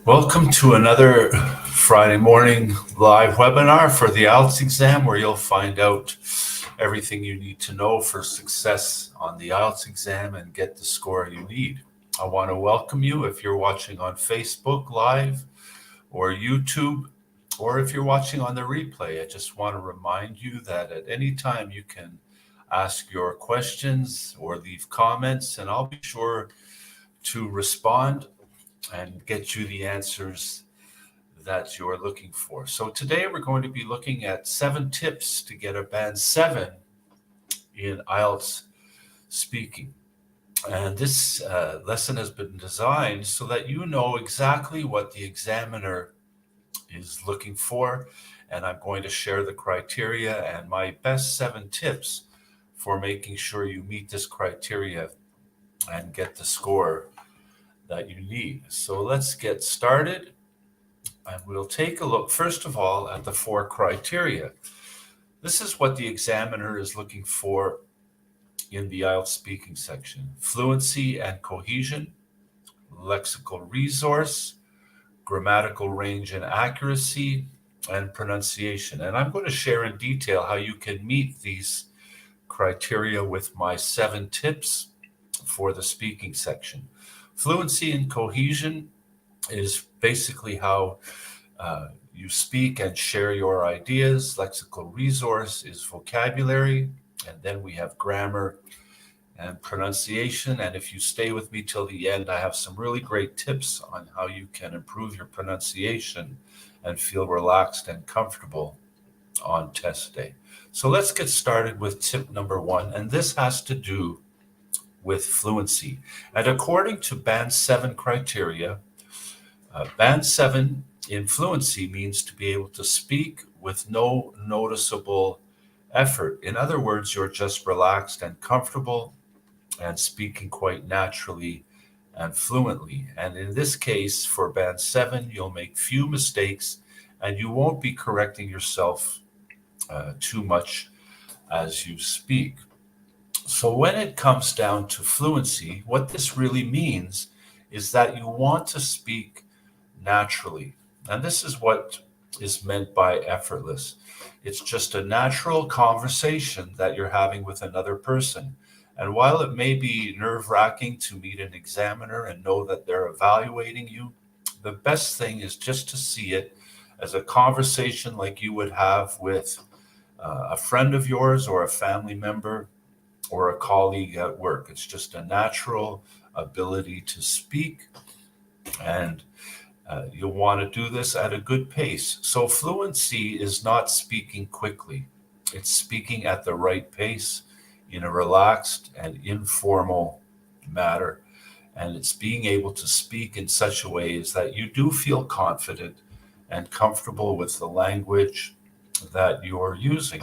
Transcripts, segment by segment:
Welcome to another Friday morning live webinar for the IELTS exam, where you'll find out everything you need to know for success on the IELTS exam and get the score you need. I want to welcome you if you're watching on Facebook Live or YouTube, or if you're watching on the replay. I just want to remind you that at any time you can ask your questions or leave comments, and I'll be sure to respond and get you the answers that you're looking for. So today we're going to be looking at 7 tips to get a band 7 in IELTS speaking. And this lesson has been designed so that you know exactly what the examiner is looking for. And I'm going to share the criteria and my best 7 tips for making sure you meet this criteria and get the score that you need. So let's get started. And we'll take a look, first of all, at the 4 criteria. This is what the examiner is looking for in the IELTS speaking section: fluency and cohesion, lexical resource, grammatical range and accuracy, and pronunciation. And I'm going to share in detail how you can meet these criteria with my 7 tips for the speaking section. Fluency and cohesion is basically how you speak and share your ideas. Lexical resource is vocabulary, and then we have grammar and pronunciation. And if you stay with me till the end, I have some really great tips on how you can improve your pronunciation and feel relaxed and comfortable on test day. So let's get started with tip number 1, and this has to do with fluency. And according to Band 7 criteria, Band 7 in fluency means to be able to speak with no noticeable effort. In other words, you're just relaxed and comfortable and speaking quite naturally and fluently. And in this case, for Band 7, you'll make few mistakes and you won't be correcting yourself too much as you speak. So when it comes down to fluency, what this really means is that you want to speak naturally. And this is what is meant by effortless. It's just a natural conversation that you're having with another person. And while it may be nerve-wracking to meet an examiner and know that they're evaluating you, the best thing is just to see it as a conversation like you would have with a friend of yours or a family member or a colleague at work. It's just a natural ability to speak, and you'll want to do this at a good pace. So fluency is not speaking quickly. It's speaking at the right pace in a relaxed and informal manner. And it's being able to speak in such a way as that you do feel confident and comfortable with the language that you're using.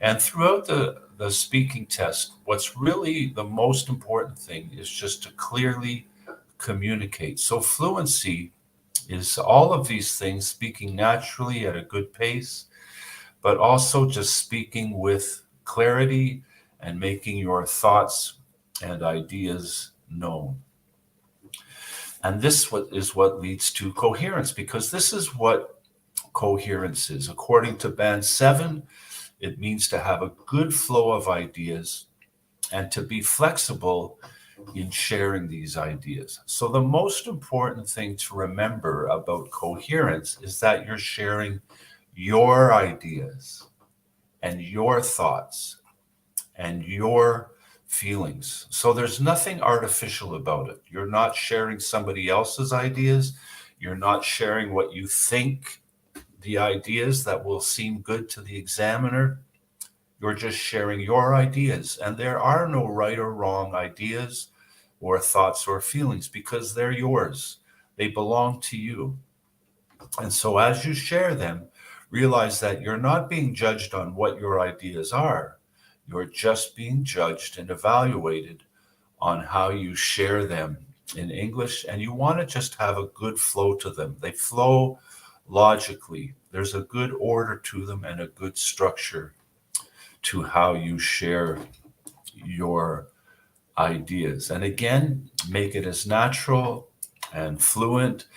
And throughout the speaking test, what's really the most important thing is just to clearly communicate. So fluency is all of these things: speaking naturally at a good pace, but also just speaking with clarity and making your thoughts and ideas known. And this is what leads to coherence, because this is what coherence is. According to Band 7, it means to have a good flow of ideas and to be flexible in sharing these ideas. So the most important thing to remember about coherence is that you're sharing your ideas and your thoughts and your feelings. So there's nothing artificial about it. You're not sharing somebody else's ideas. You're not sharing what you think, the ideas that will seem good to the examiner. You're just sharing your ideas, and there are no right or wrong ideas or thoughts or feelings, because they're yours. They belong to you. And so as you share them, realize that you're not being judged on what your ideas are. You're just being judged and evaluated on how you share them in English, and you want to just have a good flow to them. They flow logically. There's a good order to them and a good structure to how you share your ideas. And again, make it as natural and fluent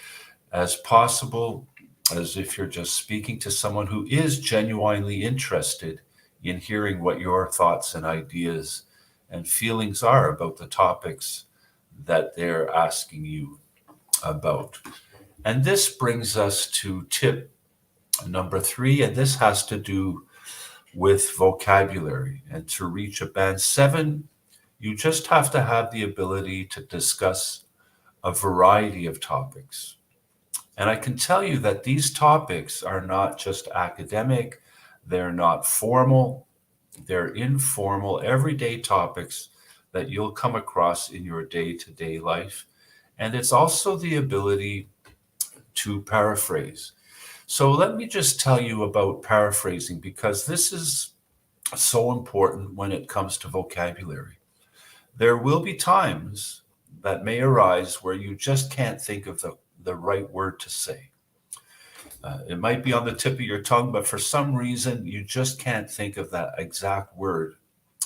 as possible, as if you're just speaking to someone who is genuinely interested in hearing what your thoughts and ideas and feelings are about the topics that they're asking you about. And this brings us to tip number 3, and this has to do with vocabulary. And to reach a band 7, you just have to have the ability to discuss a variety of topics. And I can tell you that these topics are not just academic, they're not formal, they're informal, everyday topics that you'll come across in your day-to-day life. And it's also the ability to paraphrase. So let me just tell you about paraphrasing, because this is so important when it comes to vocabulary. There will be times that may arise where you just can't think of the right word to say. It might be on the tip of your tongue, but for some reason, you just can't think of that exact word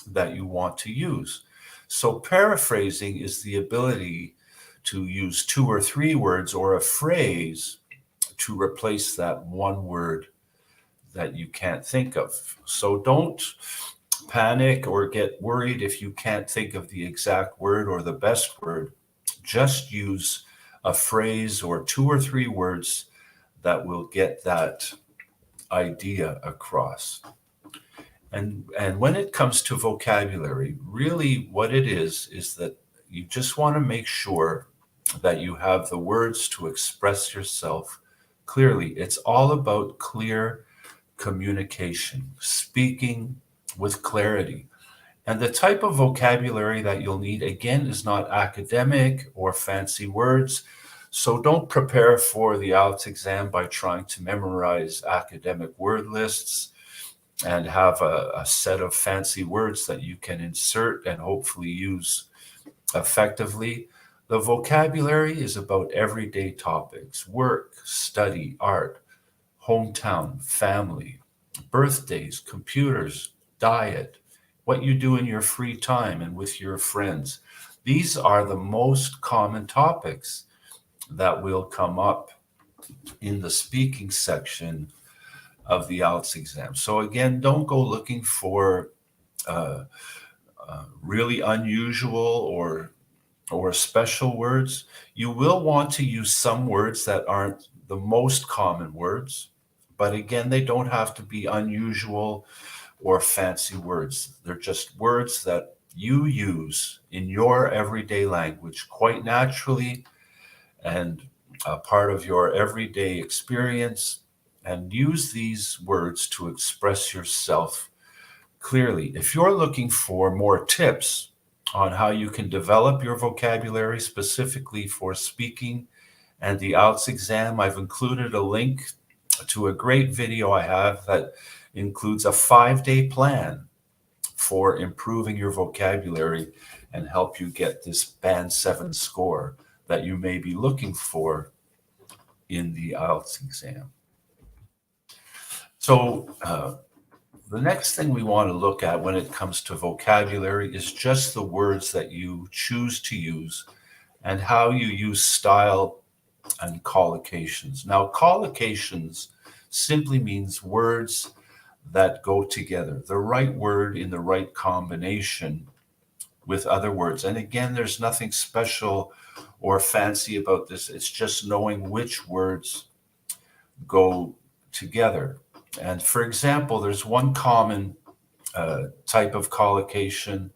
that you want to use. So paraphrasing is the ability to use 2 or 3 words or a phrase to replace that one word that you can't think of. So don't panic or get worried if you can't think of the exact word or the best word. Just use a phrase or 2 or 3 words that will get that idea across. And when it comes to vocabulary, really what it is that you just want to make sure that you have the words to express yourself clearly. It's all about clear communication, speaking with clarity. And the type of vocabulary that you'll need, again, is not academic or fancy words. So don't prepare for the IELTS exam by trying to memorize academic word lists and have a set of fancy words that you can insert and hopefully use effectively. The vocabulary is about everyday topics: work, study, art, hometown, family, birthdays, computers, diet, what you do in your free time and with your friends. These are the most common topics that will come up in the speaking section of the IELTS exam. So again, don't go looking for really unusual or special words. You will want to use some words that aren't the most common words, but again, they don't have to be unusual or fancy words. They're just words that you use in your everyday language quite naturally and a part of your everyday experience, and use these words to express yourself clearly. If you're looking for more tips on how you can develop your vocabulary specifically for speaking and the IELTS exam, I've included a link to a great video I have that includes a 5-day plan for improving your vocabulary and help you get this band 7 score that you may be looking for in the IELTS exam. So the next thing we want to look at when it comes to vocabulary is just the words that you choose to use and how you use style and collocations. Now, collocations simply means words that go together, the right word in the right combination with other words. And again, there's nothing special or fancy about this. It's just knowing which words go together. And for example, there's one common type of collocation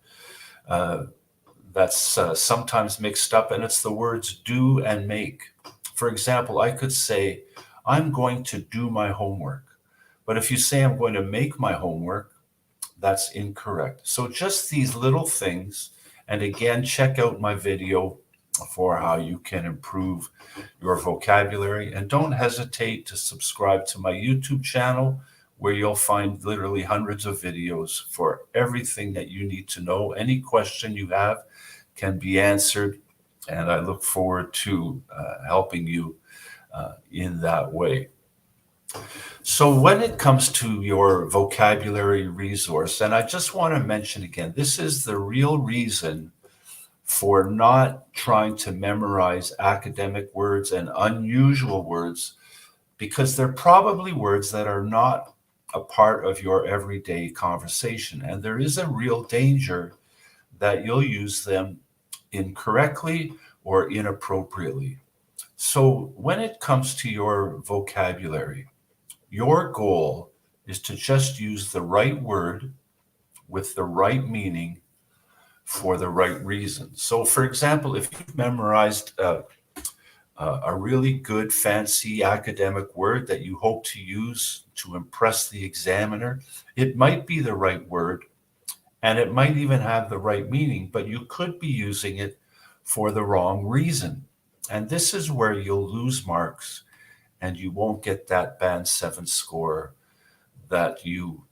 that's sometimes mixed up, and it's the words do and make. For example, I could say, I'm going to do my homework. But if you say I'm going to make my homework, that's incorrect. So just these little things. And again, check out my video for how you can improve your vocabulary. And don't hesitate to subscribe to my YouTube channel, where you'll find literally hundreds of videos for everything that you need to know. Any question you have can be answered, and I look forward to helping you in that way. So when it comes to your vocabulary resource, and I just want to mention again, this is the real reason for not trying to memorize academic words and unusual words, because they're probably words that are not a part of your everyday conversation. And there is a real danger that you'll use them incorrectly or inappropriately. So when it comes to your vocabulary, your goal is to just use the right word with the right meaning for the right reason. So, for example, if you've memorized a really good, fancy academic word that you hope to use to impress the examiner, it might be the right word and it might even have the right meaning, but you could be using it for the wrong reason. And this is where you'll lose marks and you won't get that band 7 score that you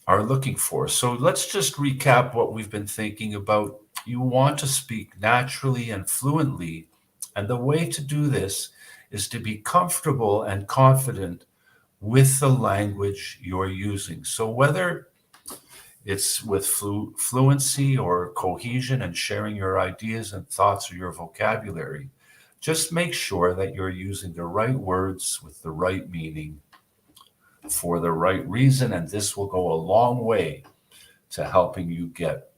are looking for. So let's just recap what we've been thinking about. You want to speak naturally and fluently, and the way to do this is to be comfortable and confident with the language you're using. So whether it's with fluency or cohesion and sharing your ideas and thoughts or your vocabulary, just make sure that you're using the right words with the right meaning for the right reason, and this will go a long way to helping you get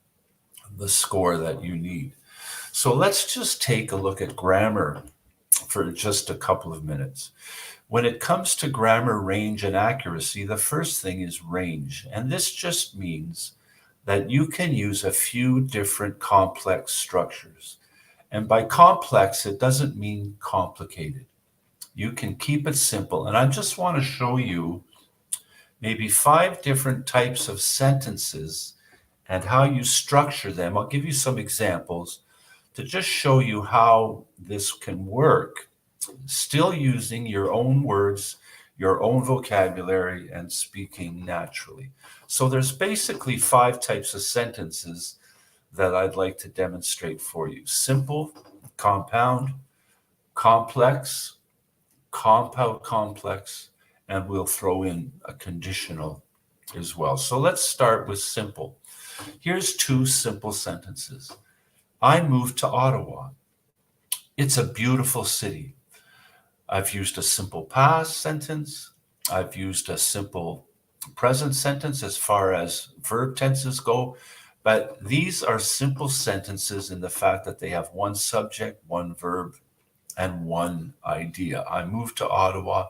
the score that you need. So let's just take a look at grammar for just a couple of minutes. When it comes to grammar, range, and accuracy, the first thing is range. And this just means that you can use a few different complex structures. And by complex, it doesn't mean complicated. You can keep it simple. And I just want to show you maybe 5 different types of sentences and how you structure them. I'll give you some examples to just show you how this can work, still using your own words, your own vocabulary, and speaking naturally. So there's basically 5 types of sentences that I'd like to demonstrate for you: simple, compound, complex, compound complex, and we'll throw in a conditional as well. So let's start with simple. Here's 2 simple sentences. I moved to Ottawa. It's a beautiful city. I've used a simple past sentence. I've used a simple present sentence as far as verb tenses go. But these are simple sentences in the fact that they have one subject, one verb, and one idea. I moved to Ottawa.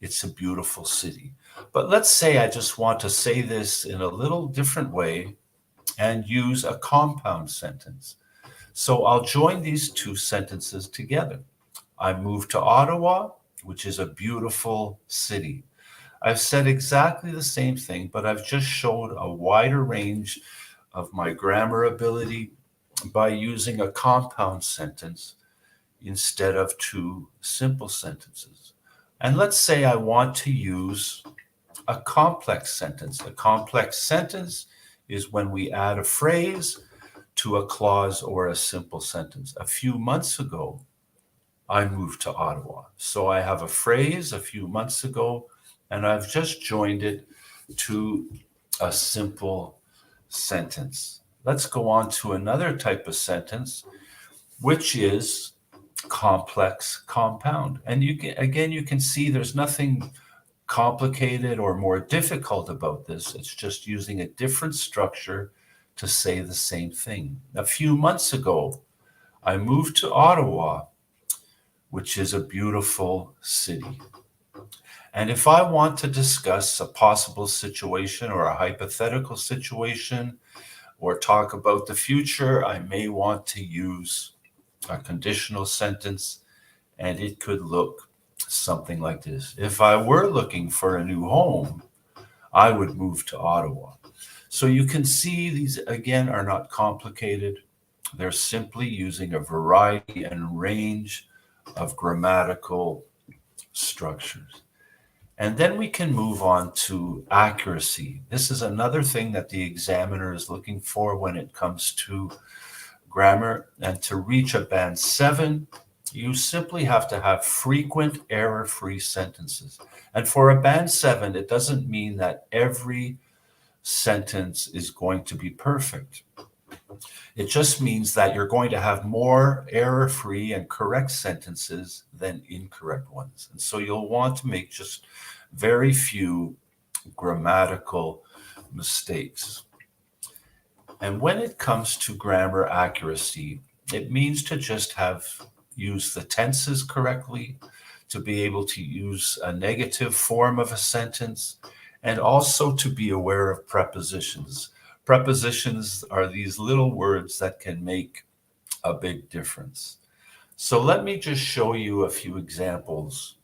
It's a beautiful city. But let's say I just want to say this in a little different way and use a compound sentence. So I'll join these 2 sentences together. I moved to Ottawa, which is a beautiful city. I've said exactly the same thing, but I've just showed a wider range of my grammar ability by using a compound sentence instead of 2 simple sentences. And let's say I want to use a complex sentence. A complex sentence is when we add a phrase to a clause or a simple sentence. A few months ago, I moved to Ottawa. So I have a phrase a few months ago, and I've just joined it to a simple sentence. Let's go on to another type of sentence, which is complex compound. And you can see there's nothing complicated or more difficult about this. It's just using a different structure to say the same thing. A few months ago, I moved to Ottawa, which is a beautiful city. And if I want to discuss a possible situation or a hypothetical situation or talk about the future, I may want to use a conditional sentence, and it could look something like this. If I were looking for a new home, I would move to Ottawa. So you can see these, again, are not complicated. They're simply using a variety and range of grammatical structures. And then we can move on to accuracy. This is another thing that the examiner is looking for when it comes to grammar. And to reach a band 7, you simply have to have frequent error-free sentences. And for a band 7, it doesn't mean that every sentence is going to be perfect. It just means that you're going to have more error-free and correct sentences than incorrect ones. And so you'll want to make just very few grammatical mistakes. And when it comes to grammar accuracy, it means to just use the tenses correctly, to be able to use a negative form of a sentence, and also to be aware of prepositions. Prepositions are these little words that can make a big difference. So let me just show you a few examples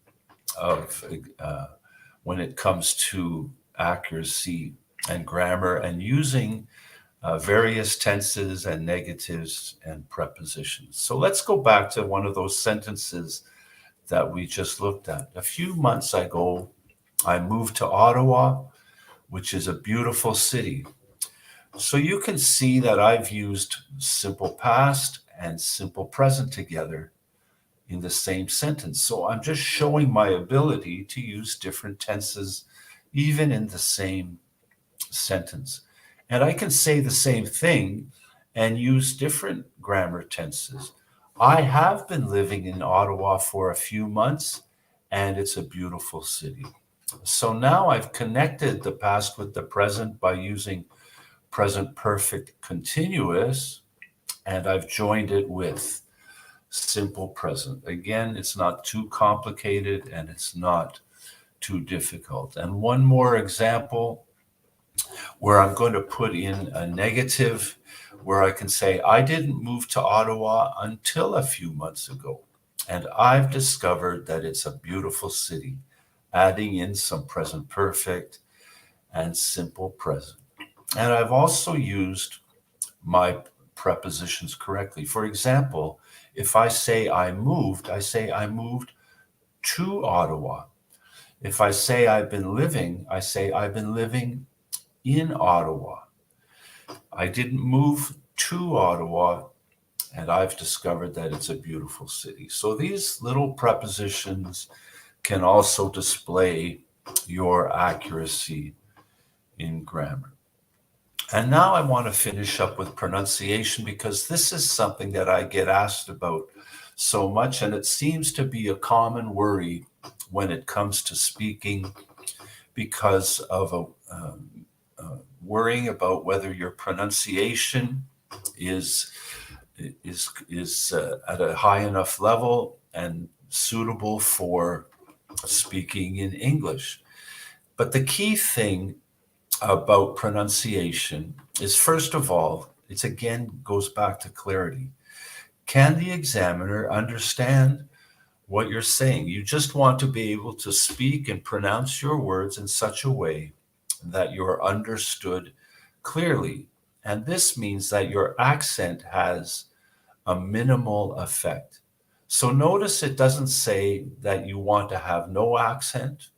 of when it comes to accuracy and grammar and using various tenses and negatives and prepositions. So let's go back to one of those sentences that we just looked at. A few months ago, I moved to Ottawa, which is a beautiful city. So you can see that I've used simple past and simple present together in the same sentence. So I'm just showing my ability to use different tenses, even in the same sentence. And I can say the same thing and use different grammar tenses. I have been living in Ottawa for a few months, and it's a beautiful city. So now I've connected the past with the present by using present perfect continuous, and I've joined it with simple present. Again, it's not too complicated and it's not too difficult. And one more example where I'm going to put in a negative, where I can say, I didn't move to Ottawa until a few months ago, and I've discovered that it's a beautiful city, adding in some present perfect and simple present. And I've also used my prepositions correctly. For example, if I say I say I moved to Ottawa. If I say I've been living, I say I've been living in Ottawa. I didn't move to Ottawa, and I've discovered that it's a beautiful city. So these little prepositions can also display your accuracy in grammar. And now I want to finish up with pronunciation, because this is something that I get asked about so much, and it seems to be a common worry when it comes to speaking, because of worrying about whether your pronunciation is at a high enough level and suitable for speaking in English. But the key thing about pronunciation is, first of all, it's again goes back to clarity. Can the examiner understand what you're saying? You just want to be able to speak and pronounce your words in such a way that you're understood clearly. And this means that your accent has a minimal effect. So notice it doesn't say that you want to have no accent.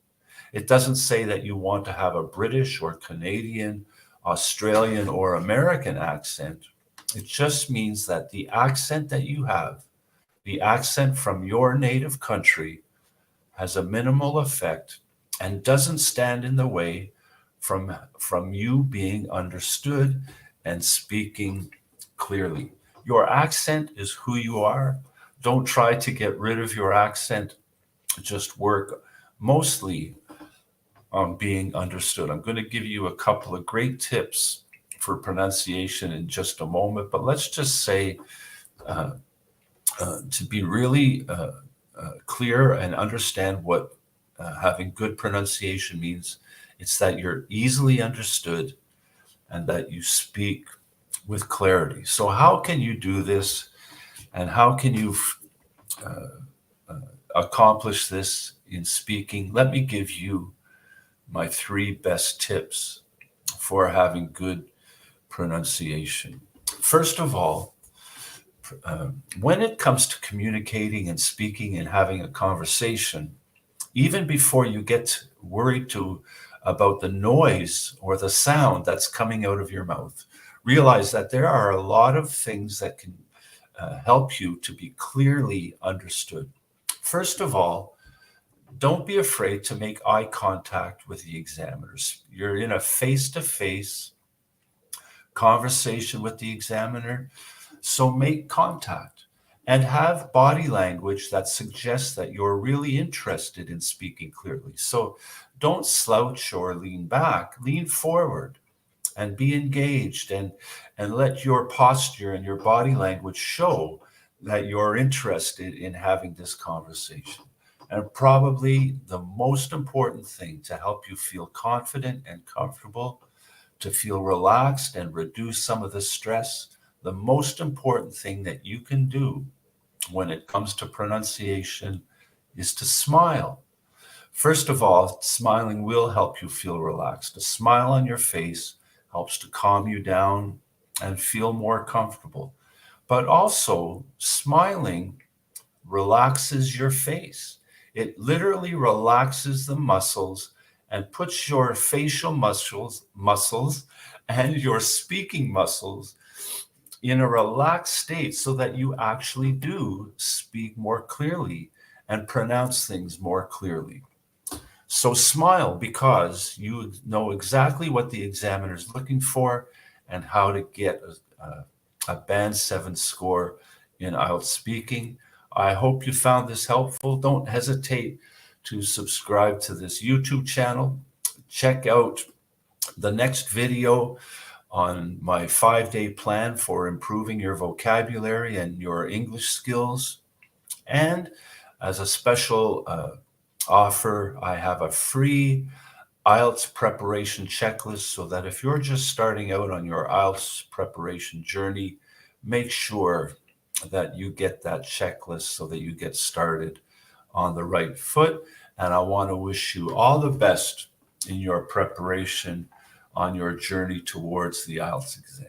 It doesn't say that you want to have a British or Canadian, Australian, or American accent. It just means that the accent that you have, the accent from your native country, has a minimal effect and doesn't stand in the way from you being understood and speaking clearly. Your accent is who you are. Don't try to get rid of your accent. Just work mostly on being understood. I'm going to give you a couple of great tips for pronunciation in just a moment, but let's just say to be really clear and understand what having good pronunciation means, it's that you're easily understood and that you speak with clarity. So how can you do this, and how can you accomplish this in speaking? Let me give you my 3 best tips for having good pronunciation. First of all, when it comes to communicating and speaking and having a conversation, even before you get worried about the noise or the sound that's coming out of your mouth, realize that there are a lot of things that can help you to be clearly understood. First of all, don't be afraid to make eye contact with the examiners. You're in a face-to-face conversation with the examiner. So make contact and have body language that suggests that you're really interested in speaking clearly. So don't slouch or lean back, lean forward and be engaged, and let your posture and your body language show that you're interested in having this conversation. And probably the most important thing to help you feel confident and comfortable, to feel relaxed and reduce some of the stress, the most important thing that you can do when it comes to pronunciation is to smile. First of all, smiling will help you feel relaxed. A smile on your face helps to calm you down and feel more comfortable. But also, smiling relaxes your face. It literally relaxes the muscles and puts your facial muscles and your speaking muscles in a relaxed state so that you actually do speak more clearly and pronounce things more clearly. So smile because you know exactly what the examiner is looking for and how to get a Band 7 score in IELTS speaking. I hope you found this helpful. Don't hesitate to subscribe to this YouTube channel. Check out the next video on my 5-day plan for improving your vocabulary and your English skills. And as a special offer, I have a free IELTS preparation checklist so that if you're just starting out on your IELTS preparation journey, make sure that you get that checklist so that you get started on the right foot. And I want to wish you all the best in your preparation on your journey towards the IELTS exam.